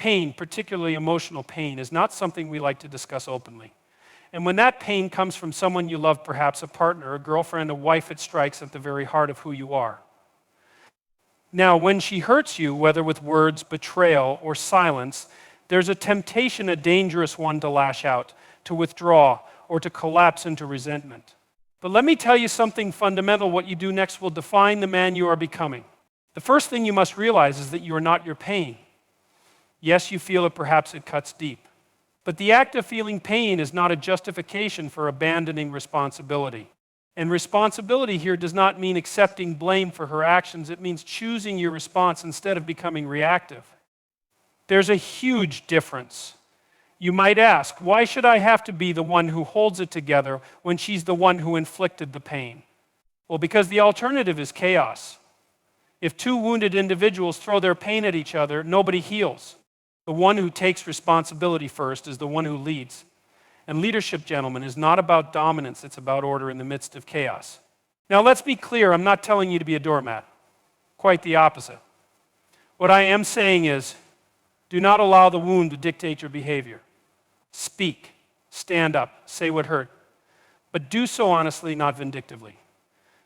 pain, particularly emotional pain, is not something we like to discuss openly. And when that pain comes from someone you love, perhaps a partner, a girlfriend, a wife, it strikes at the very heart of who you are. Now, when she hurts you, whether with words, betrayal, or silence, there's a temptation, a dangerous one, to lash out, to withdraw, or to collapse into resentment. But let me tell you something fundamental. What you do next will define the man you are becoming. The first thing you must realize is that you are not your pain. Yes, you feel it, perhaps it cuts deep. But the act of feeling pain is not a justification for abandoning responsibility. And responsibility here does not mean accepting blame for her actions. It means choosing your response instead of becoming reactive. There's a huge difference. You might ask, why should I have to be the one who holds it together when she's the one who inflicted the pain? Well, because the alternative is chaos. If two wounded individuals throw their pain at each other, nobody heals. The one who takes responsibility first is the one who leads. And leadership, gentlemen, is not about dominance, it's about order in the midst of chaos. Now, let's be clear, I'm not telling you to be a doormat. Quite the opposite. What I am saying is, do not allow the wound to dictate your behavior. Speak, stand up, say what hurt. But do so honestly, not vindictively.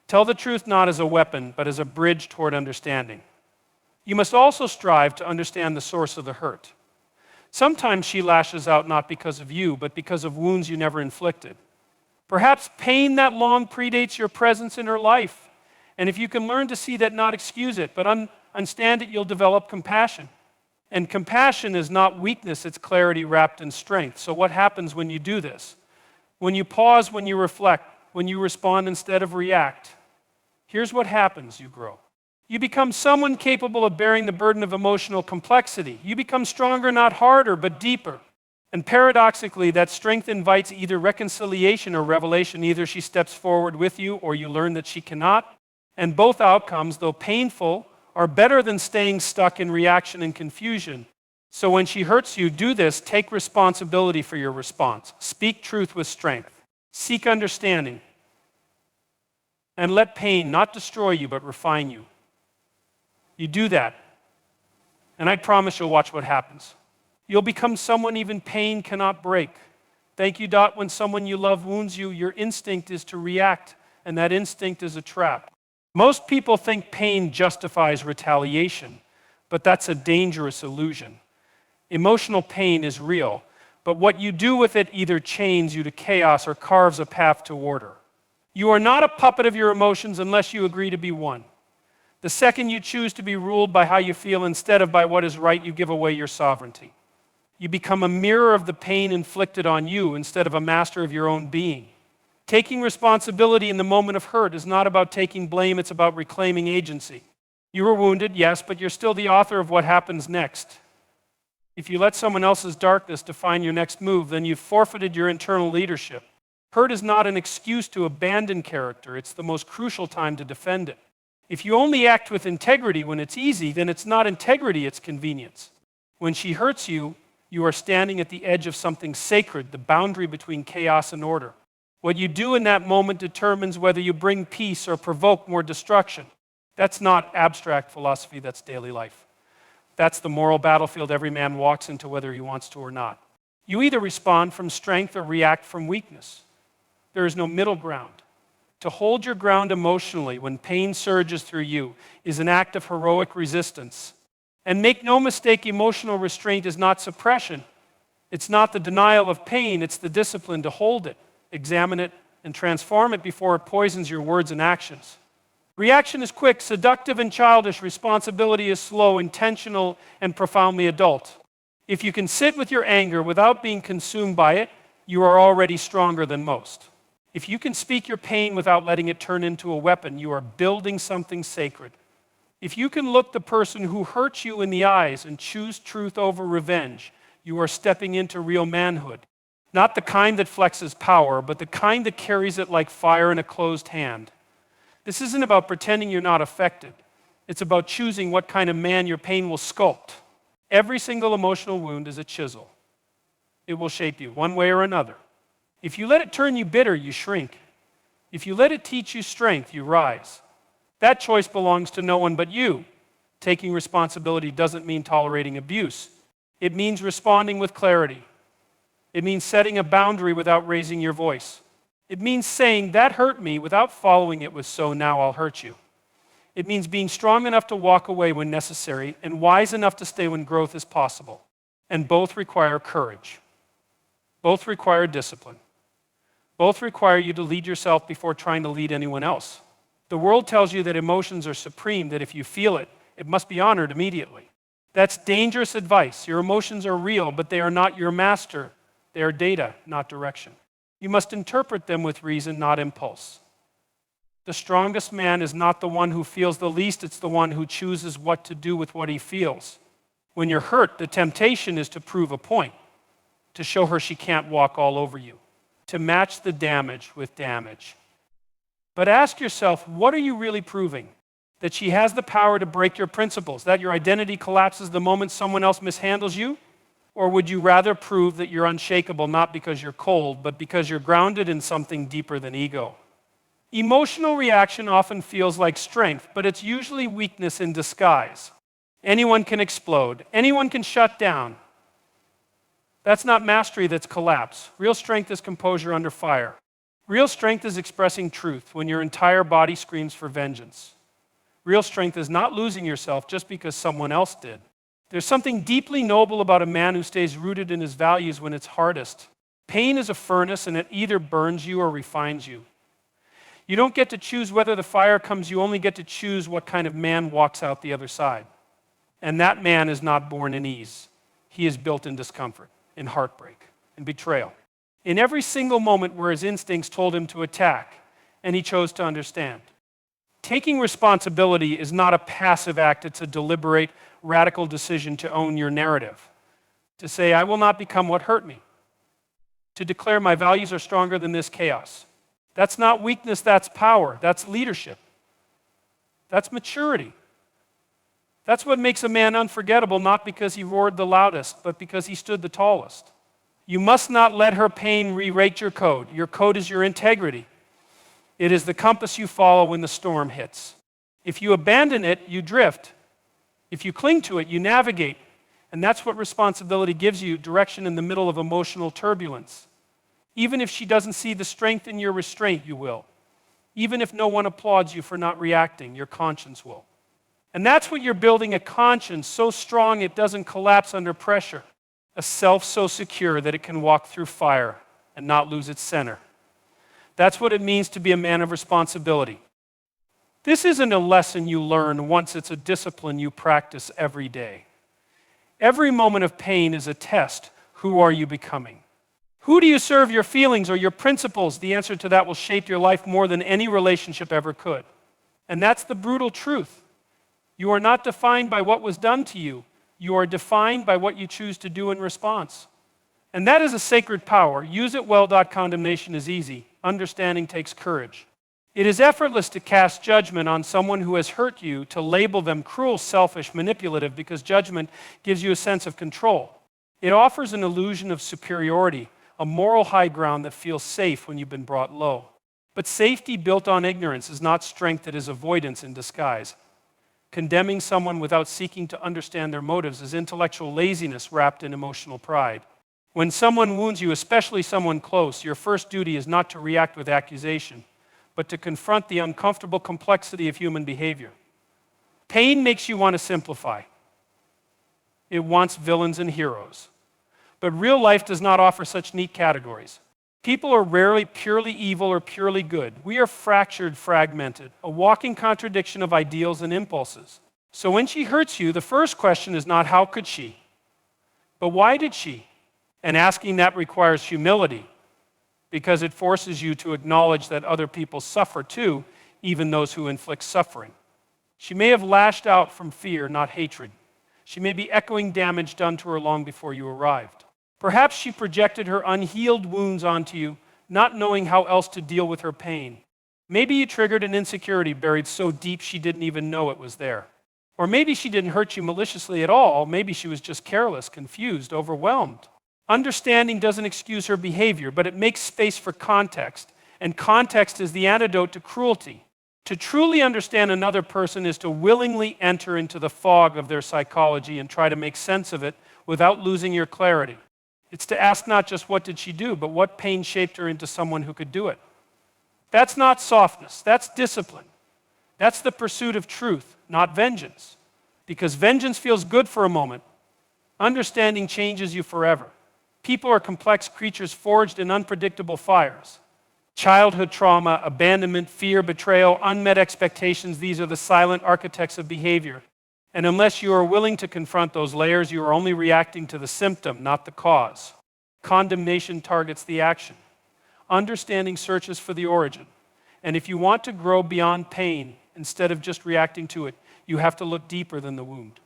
Tell the truth not as a weapon, but as a bridge toward understanding. You must also strive to understand the source of the hurt. Sometimes she lashes out not because of you, but because of wounds you never inflicted. Perhaps pain that long predates your presence in her life. And if you can learn to see that, not excuse it, but understand it, you'll develop compassion. And compassion is not weakness, it's clarity wrapped in strength. So what happens when you do this? When you pause, when you reflect, when you respond instead of react, here's what happens: you grow. You become someone capable of bearing the burden of emotional complexity. You become stronger, not harder, but deeper. And paradoxically, that strength invites either reconciliation or revelation. Either she steps forward with you or you learn that she cannot. And both outcomes, though painful, are better than staying stuck in reaction and confusion. So when she hurts you, do this. Take responsibility for your response. Speak truth with strength. Seek understanding. And let pain not destroy you, but refine you. You do that, and I promise you'll watch what happens. You'll become someone even pain cannot break. Thank you, Dot. When someone you love wounds you, your instinct is to react, and that instinct is a trap. Most people think pain justifies retaliation, but that's a dangerous illusion. Emotional pain is real, but what you do with it either chains you to chaos or carves a path to order. You are not a puppet of your emotions unless you agree to be one. The second you choose to be ruled by how you feel instead of by what is right, you give away your sovereignty. You become a mirror of the pain inflicted on you instead of a master of your own being. Taking responsibility in the moment of hurt is not about taking blame, it's about reclaiming agency. You were wounded, yes, but you're still the author of what happens next. If you let someone else's darkness define your next move, then you've forfeited your internal leadership. Hurt is not an excuse to abandon character, it's the most crucial time to defend it. If you only act with integrity when it's easy, then it's not integrity, it's convenience. When she hurts you, you are standing at the edge of something sacred, the boundary between chaos and order. What you do in that moment determines whether you bring peace or provoke more destruction. That's not abstract philosophy, that's daily life. That's the moral battlefield every man walks into, whether he wants to or not. You either respond from strength or react from weakness. There is no middle ground. To hold your ground emotionally when pain surges through you is an act of heroic resistance. And make no mistake, emotional restraint is not suppression. It's not the denial of pain, it's the discipline to hold it, examine it, and transform it before it poisons your words and actions. Reaction is quick, seductive, and childish. Responsibility is slow, intentional, and profoundly adult. If you can sit with your anger without being consumed by it, you are already stronger than most. If you can speak your pain without letting it turn into a weapon, you are building something sacred. If you can look the person who hurts you in the eyes and choose truth over revenge, you are stepping into real manhood. Not the kind that flexes power, but the kind that carries it like fire in a closed hand. This isn't about pretending you're not affected. It's about choosing what kind of man your pain will sculpt. Every single emotional wound is a chisel. It will shape you one way or another. If you let it turn you bitter, you shrink. If you let it teach you strength, you rise. That choice belongs to no one but you. Taking responsibility doesn't mean tolerating abuse. It means responding with clarity. It means setting a boundary without raising your voice. It means saying, "That hurt me," without following it with, "So now I'll hurt you." It means being strong enough to walk away when necessary and wise enough to stay when growth is possible. And both require courage. Both require discipline. Both require you to lead yourself before trying to lead anyone else. The world tells you that emotions are supreme, that if you feel it, it must be honored immediately. That's dangerous advice. Your emotions are real, but they are not your master. They are data, not direction. You must interpret them with reason, not impulse. The strongest man is not the one who feels the least, it's the one who chooses what to do with what he feels. When you're hurt, the temptation is to prove a point, to show her she can't walk all over you, to match the damage with damage. But ask yourself, what are you really proving? That she has the power to break your principles, that your identity collapses the moment someone else mishandles you? Or would you rather prove that you're unshakable, not because you're cold, but because you're grounded in something deeper than ego? Emotional reaction often feels like strength, but it's usually weakness in disguise. Anyone can explode. Anyone can shut down. That's not mastery, that's collapse. Real strength is composure under fire. Real strength is expressing truth when your entire body screams for vengeance. Real strength is not losing yourself just because someone else did. There's something deeply noble about a man who stays rooted in his values when it's hardest. Pain is a furnace, and it either burns you or refines you. You don't get to choose whether the fire comes, you only get to choose what kind of man walks out the other side. And that man is not born in ease. He is built in discomfort, in heartbreak, in betrayal. In every single moment where his instincts told him to attack, and he chose to understand. Taking responsibility is not a passive act, it's a deliberate, radical decision to own your narrative. To say, "I will not become what hurt me." To declare, "My values are stronger than this chaos." That's not weakness, that's power. That's leadership. That's maturity. That's what makes a man unforgettable, not because he roared the loudest, but because he stood the tallest. You must not let her pain rewrite your code. Your code is your integrity. It is the compass you follow when the storm hits. If you abandon it, you drift. If you cling to it, you navigate. And that's what responsibility gives you, direction in the middle of emotional turbulence. Even if she doesn't see the strength in your restraint, you will. Even if no one applauds you for not reacting, your conscience will. And that's what you're building, a conscience so strong it doesn't collapse under pressure. A self so secure that it can walk through fire and not lose its center. That's what it means to be a man of responsibility. This isn't a lesson you learn once, it's a discipline you practice every day. Every moment of pain is a test. Who are you becoming? Who do you serve, your feelings or your principles? The answer to that will shape your life more than any relationship ever could. And that's the brutal truth. You are not defined by what was done to you. You are defined by what you choose to do in response. And that is a sacred power. Use it well. Condemnation is easy. Understanding takes courage. It is effortless to cast judgment on someone who has hurt you, to label them cruel, selfish, manipulative, because judgment gives you a sense of control. It offers an illusion of superiority, a moral high ground that feels safe when you've been brought low. But safety built on ignorance is not strength, it is avoidance in disguise. Condemning someone without seeking to understand their motives is intellectual laziness wrapped in emotional pride. When someone wounds you, especially someone close, your first duty is not to react with accusation, but to confront the uncomfortable complexity of human behavior. Pain makes you want to simplify. It wants villains and heroes. But real life does not offer such neat categories. People are rarely purely evil or purely good. We are fractured, fragmented, a walking contradiction of ideals and impulses. So when she hurts you, the first question is not how could she, but why did she? And asking that requires humility, because it forces you to acknowledge that other people suffer too, even those who inflict suffering. She may have lashed out from fear, not hatred. She may be echoing damage done to her long before you arrived. Perhaps she projected her unhealed wounds onto you, not knowing how else to deal with her pain. Maybe you triggered an insecurity buried so deep she didn't even know it was there. Or maybe she didn't hurt you maliciously at all. Maybe she was just careless, confused, overwhelmed. Understanding doesn't excuse her behavior, but it makes space for context. And context is the antidote to cruelty. To truly understand another person is to willingly enter into the fog of their psychology and try to make sense of it without losing your clarity. It's to ask not just what did she do, but what pain shaped her into someone who could do it. That's not softness, that's discipline. That's the pursuit of truth, not vengeance. Because vengeance feels good for a moment. Understanding changes you forever. People are complex creatures forged in unpredictable fires. Childhood trauma, abandonment, fear, betrayal, unmet expectations, these are the silent architects of behavior. And unless you are willing to confront those layers, you are only reacting to the symptom, not the cause. Condemnation targets the action. Understanding searches for the origin. And if you want to grow beyond pain, instead of just reacting to it, you have to look deeper than the wound.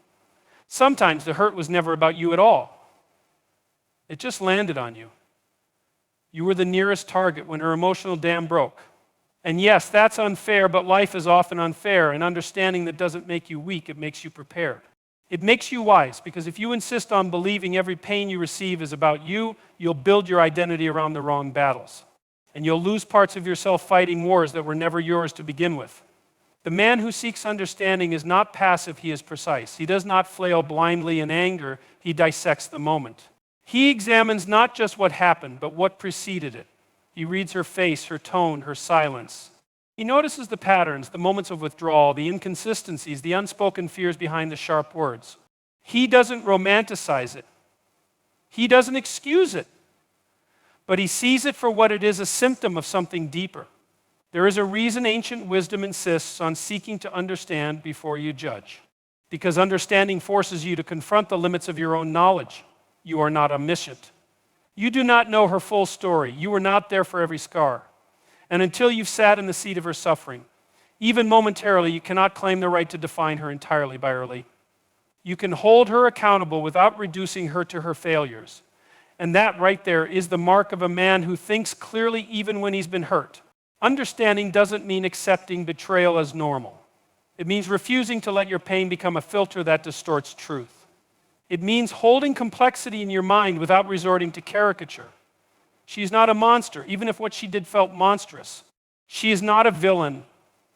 Sometimes the hurt was never about you at all. It just landed on you. You were the nearest target when her emotional dam broke. And yes, that's unfair, but life is often unfair, and understanding that doesn't make you weak, it makes you prepared. It makes you wise, because if you insist on believing every pain you receive is about you, you'll build your identity around the wrong battles. And you'll lose parts of yourself fighting wars that were never yours to begin with. The man who seeks understanding is not passive, he is precise. He does not flail blindly in anger, he dissects the moment. He examines not just what happened, but what preceded it. He reads her face, her tone, her silence. He notices the patterns, the moments of withdrawal, the inconsistencies, the unspoken fears behind the sharp words. He doesn't romanticize it. He doesn't excuse it. But he sees it for what it is, a symptom of something deeper. There is a reason ancient wisdom insists on seeking to understand before you judge. Because understanding forces you to confront the limits of your own knowledge. You are not omniscient. You do not know her full story. You were not there for every scar. And until you've sat in the seat of her suffering, even momentarily, you cannot claim the right to define her entirely by her late. You can hold her accountable without reducing her to her failures. And that right there is the mark of a man who thinks clearly even when he's been hurt. Understanding doesn't mean accepting betrayal as normal. It means refusing to let your pain become a filter that distorts truth. It means holding complexity in your mind without resorting to caricature. She's not a monster, even if what she did felt monstrous. She is not a villain,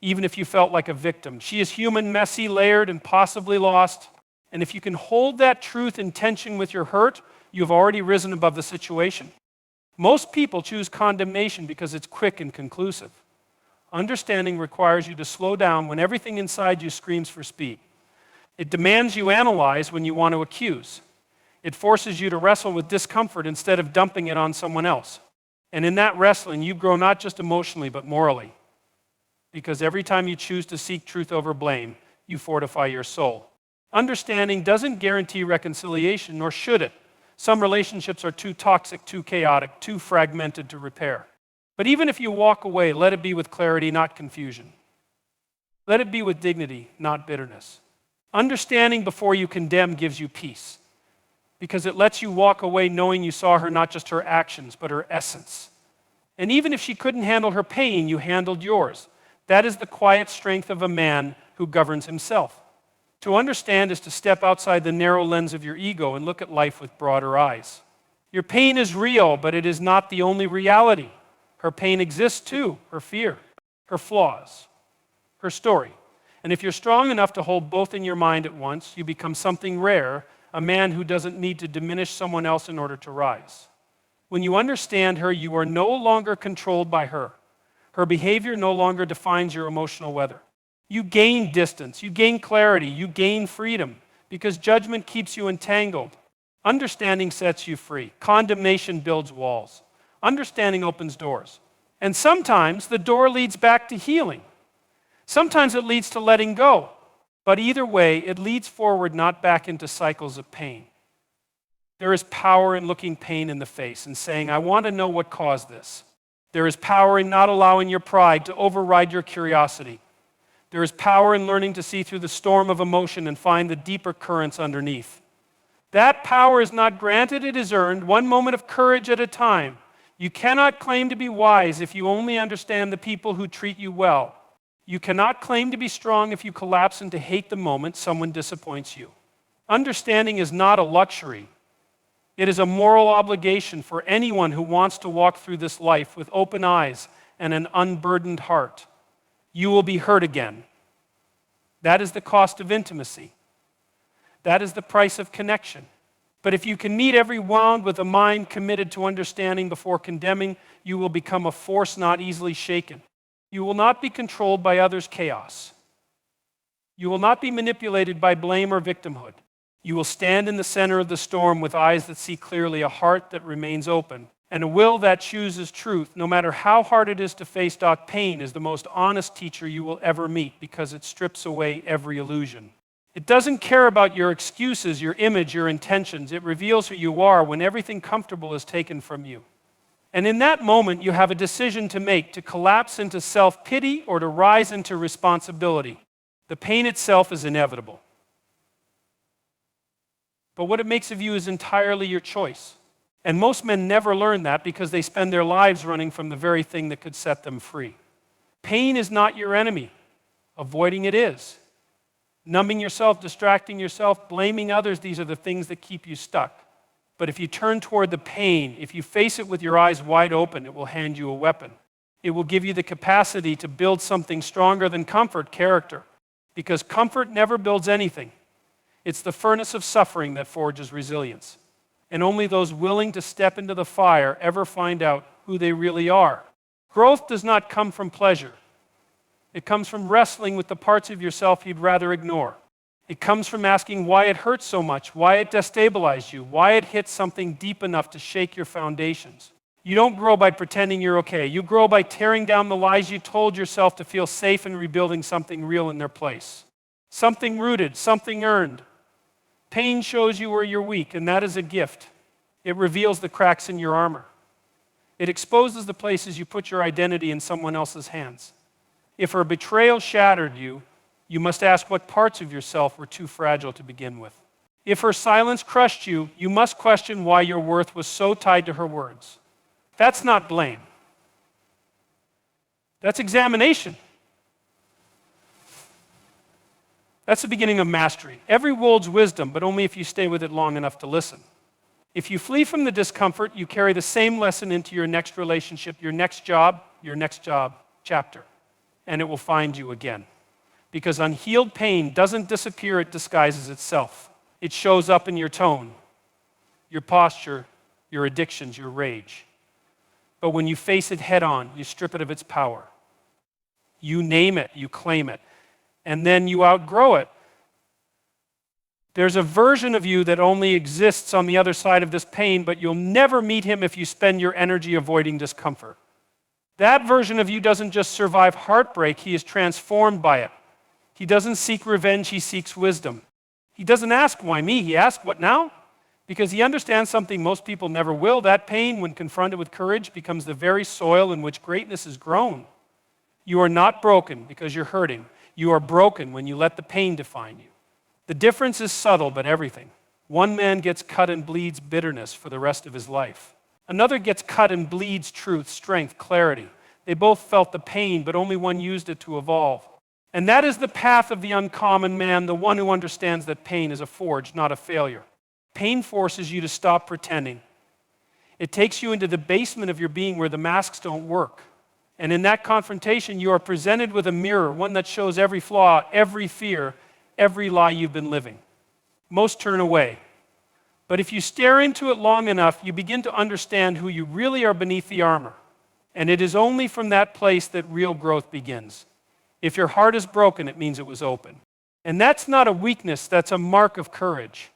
even if you felt like a victim. She is human, messy, layered, and possibly lost. And if you can hold that truth in tension with your hurt, you've already risen above the situation. Most people choose condemnation because it's quick and conclusive. Understanding requires you to slow down when everything inside you screams for speed. It demands you analyze when you want to accuse. It forces you to wrestle with discomfort instead of dumping it on someone else. And in that wrestling, you grow not just emotionally, but morally. Because every time you choose to seek truth over blame, you fortify your soul. Understanding doesn't guarantee reconciliation, nor should it. Some relationships are too toxic, too chaotic, too fragmented to repair. But even if you walk away, let it be with clarity, not confusion. Let it be with dignity, not bitterness. Understanding before you condemn gives you peace, because it lets you walk away knowing you saw her not just her actions, but her essence. And even if she couldn't handle her pain, you handled yours. That is the quiet strength of a man who governs himself. To understand is to step outside the narrow lens of your ego and look at life with broader eyes. Your pain is real, but it is not the only reality. Her pain exists too, her fear, her flaws, her story. And if you're strong enough to hold both in your mind at once, you become something rare, a man who doesn't need to diminish someone else in order to rise. When you understand her, you are no longer controlled by her. Her behavior no longer defines your emotional weather. You gain distance, you gain clarity, you gain freedom, because judgment keeps you entangled. Understanding sets you free. Condemnation builds walls. Understanding opens doors. And sometimes the door leads back to healing. Sometimes it leads to letting go. But either way, it leads forward, not back into cycles of pain. There is power in looking pain in the face and saying, I want to know what caused this. There is power in not allowing your pride to override your curiosity. There is power in learning to see through the storm of emotion and find the deeper currents underneath. That power is not granted, it is earned, one moment of courage at a time. You cannot claim to be wise if you only understand the people who treat you well. You cannot claim to be strong if you collapse into hate the moment someone disappoints you. Understanding is not a luxury. It is a moral obligation for anyone who wants to walk through this life with open eyes and an unburdened heart. You will be hurt again. That is the cost of intimacy. That is the price of connection. But if you can meet every wound with a mind committed to understanding before condemning, you will become a force not easily shaken. You will not be controlled by others' chaos. You will not be manipulated by blame or victimhood. You will stand in the center of the storm with eyes that see clearly, a heart that remains open, and a will that chooses truth. No matter how hard it is to face, pain is the most honest teacher you will ever meet because it strips away every illusion. It doesn't care about your excuses, your image, your intentions. It reveals who you are when everything comfortable is taken from you. And in that moment, you have a decision to make, to collapse into self-pity or to rise into responsibility. The pain itself is inevitable. But what it makes of you is entirely your choice. And most men never learn that because they spend their lives running from the very thing that could set them free. Pain is not your enemy. Avoiding it is. Numbing yourself, distracting yourself, blaming others, these are the things that keep you stuck. But if you turn toward the pain, if you face it with your eyes wide open, it will hand you a weapon. It will give you the capacity to build something stronger than comfort, character. Because comfort never builds anything. It's the furnace of suffering that forges resilience. And only those willing to step into the fire ever find out who they really are. Growth does not come from pleasure. It comes from wrestling with the parts of yourself you'd rather ignore. It comes from asking why it hurts so much, why it destabilized you, why it hit something deep enough to shake your foundations. You don't grow by pretending you're okay. You grow by tearing down the lies you told yourself to feel safe and rebuilding something real in their place. Something rooted, something earned. Pain shows you where you're weak, and that is a gift. It reveals the cracks in your armor. It exposes the places you put your identity in someone else's hands. If her betrayal shattered you, you must ask what parts of yourself were too fragile to begin with. If her silence crushed you, you must question why your worth was so tied to her words. That's not blame. That's examination. That's the beginning of mastery. Every world's wisdom, but only if you stay with it long enough to listen. If you flee from the discomfort, you carry the same lesson into your next relationship, your next job chapter. And it will find you again. Because unhealed pain doesn't disappear, it disguises itself. It shows up in your tone, your posture, your addictions, your rage. But when you face it head on, you strip it of its power. You name it, you claim it, and then you outgrow it. There's a version of you that only exists on the other side of this pain, but you'll never meet him if you spend your energy avoiding discomfort. That version of you doesn't just survive heartbreak, he is transformed by it. He doesn't seek revenge, he seeks wisdom. He doesn't ask, why me? He asks, what now? Because he understands something most people never will. That pain, when confronted with courage, becomes the very soil in which greatness is grown. You are not broken because you're hurting. You are broken when you let the pain define you. The difference is subtle, but everything. One man gets cut and bleeds bitterness for the rest of his life. Another gets cut and bleeds truth, strength, clarity. They both felt the pain, but only one used it to evolve. And that is the path of the uncommon man, the one who understands that pain is a forge, not a failure. Pain forces you to stop pretending. It takes you into the basement of your being where the masks don't work. And in that confrontation, you are presented with a mirror, one that shows every flaw, every fear, every lie you've been living. Most turn away. But if you stare into it long enough, you begin to understand who you really are beneath the armor. And it is only from that place that real growth begins. If your heart is broken, it means it was open. And that's not a weakness, that's a mark of courage.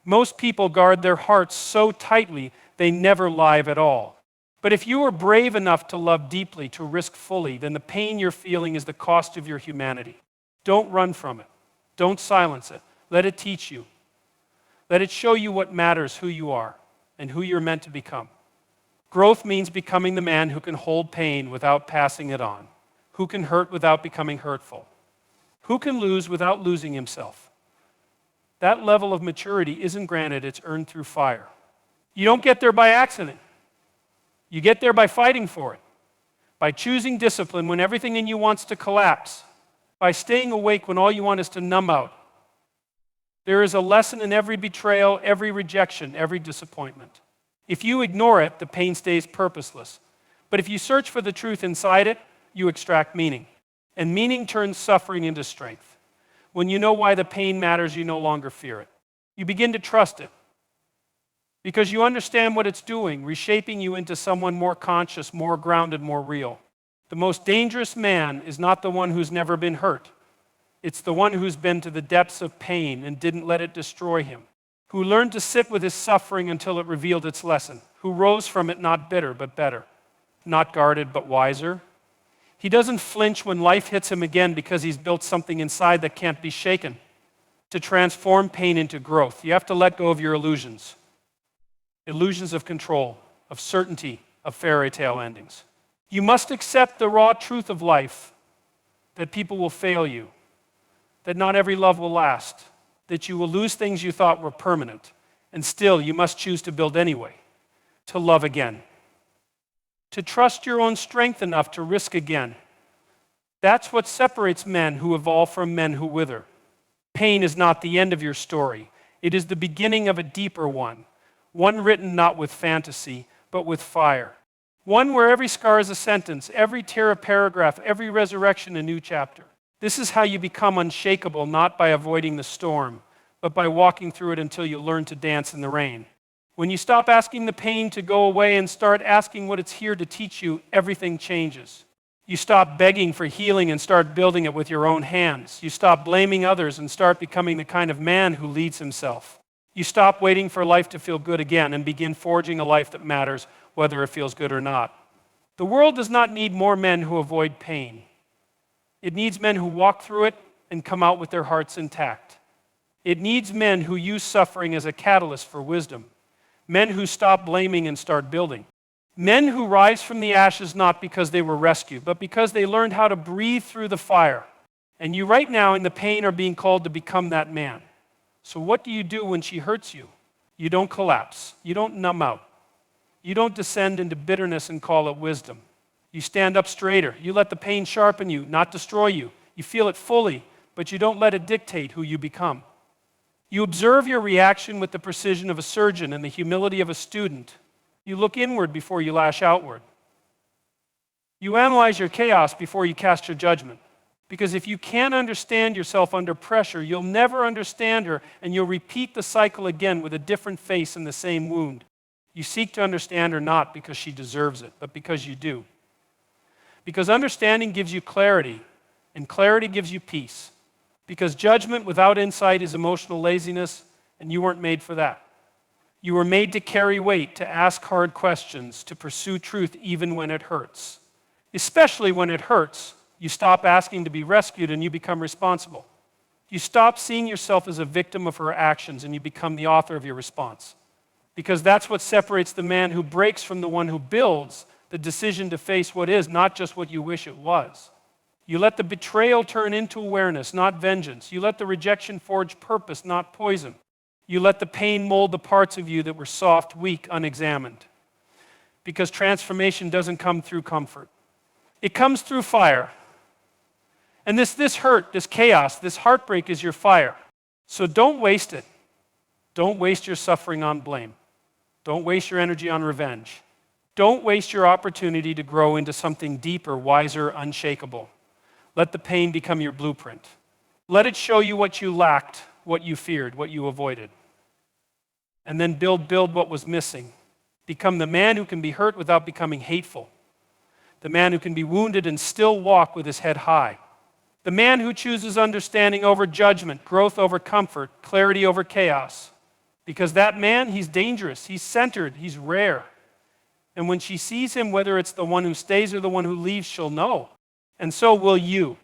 Most people guard their hearts so tightly, they never lie at all. But if you are brave enough to love deeply, to risk fully, then the pain you're feeling is the cost of your humanity. Don't run from it. Don't silence it. Let it teach you. Let it show you what matters, who you are, and who you're meant to become. Growth means becoming the man who can hold pain without passing it on, who can hurt without becoming hurtful, who can lose without losing himself. That level of maturity isn't granted, it's earned through fire. You don't get there by accident. You get there by fighting for it, by choosing discipline when everything in you wants to collapse, by staying awake when all you want is to numb out. There is a lesson in every betrayal, every rejection, every disappointment. If you ignore it, the pain stays purposeless. But if you search for the truth inside it, you extract meaning. And meaning turns suffering into strength. When you know why the pain matters, you no longer fear it. You begin to trust it. because you understand what it's doing, reshaping you into someone more conscious, more grounded, more real. The most dangerous man is not the one who's never been hurt. It's the one who's been to the depths of pain and didn't let it destroy him, who learned to sit with his suffering until it revealed its lesson, who rose from it not bitter but better, not guarded but wiser. He doesn't flinch when life hits him again because he's built something inside that can't be shaken. To transform pain into growth, you have to let go of your illusions. Illusions of control, of certainty, of fairy tale endings. You must accept the raw truth of life, that people will fail you, that not every love will last, that you will lose things you thought were permanent, and still you must choose to build anyway, to love again, to trust your own strength enough to risk again. That's what separates men who evolve from men who wither. Pain is not the end of your story. It is the beginning of a deeper one written not with fantasy, but with fire. One where every scar is a sentence, every tear a paragraph, every resurrection a new chapter. This is how you become unshakable, not by avoiding the storm, but by walking through it until you learn to dance in the rain. When you stop asking the pain to go away and start asking what it's here to teach you, everything changes. You stop begging for healing and start building it with your own hands. You stop blaming others and start becoming the kind of man who leads himself. You stop waiting for life to feel good again and begin forging a life that matters, whether it feels good or not. The world does not need more men who avoid pain. It needs men who walk through it and come out with their hearts intact. It needs men who use suffering as a catalyst for wisdom. Men who stop blaming and start building. Men who rise from the ashes not because they were rescued, but because they learned how to breathe through the fire. And you right now in the pain are being called to become that man. So what do you do when she hurts you? You don't collapse. You don't numb out. You don't descend into bitterness and call it wisdom. You stand up straighter. You let the pain sharpen you, not destroy you. You feel it fully, but you don't let it dictate who you become. You observe your reaction with the precision of a surgeon and the humility of a student. You look inward before you lash outward. You analyze your chaos before you cast your judgment. Because if you can't understand yourself under pressure, you'll never understand her, and you'll repeat the cycle again with a different face and the same wound. You seek to understand her not because she deserves it, but because you do. Because understanding gives you clarity, and clarity gives you peace. Because judgment without insight is emotional laziness, and you weren't made for that. You were made to carry weight, to ask hard questions, to pursue truth even when it hurts. Especially when it hurts, you stop asking to be rescued and you become responsible. You stop seeing yourself as a victim of her actions and you become the author of your response. Because that's what separates the man who breaks from the one who builds the decision to face what is, not just what you wish it was. You let the betrayal turn into awareness, not vengeance. You let the rejection forge purpose, not poison. You let the pain mold the parts of you that were soft, weak, unexamined. Because transformation doesn't come through comfort. It comes through fire. And this hurt, this chaos, this heartbreak is your fire. So don't waste it. Don't waste your suffering on blame. Don't waste your energy on revenge. Don't waste your opportunity to grow into something deeper, wiser, unshakable. Let the pain become your blueprint. Let it show you what you lacked, what you feared, what you avoided. And then build what was missing. Become the man who can be hurt without becoming hateful. The man who can be wounded and still walk with his head high. The man who chooses understanding over judgment, growth over comfort, clarity over chaos. Because that man, he's dangerous, he's centered, he's rare. And when she sees him, whether it's the one who stays or the one who leaves, she'll know. And so will you.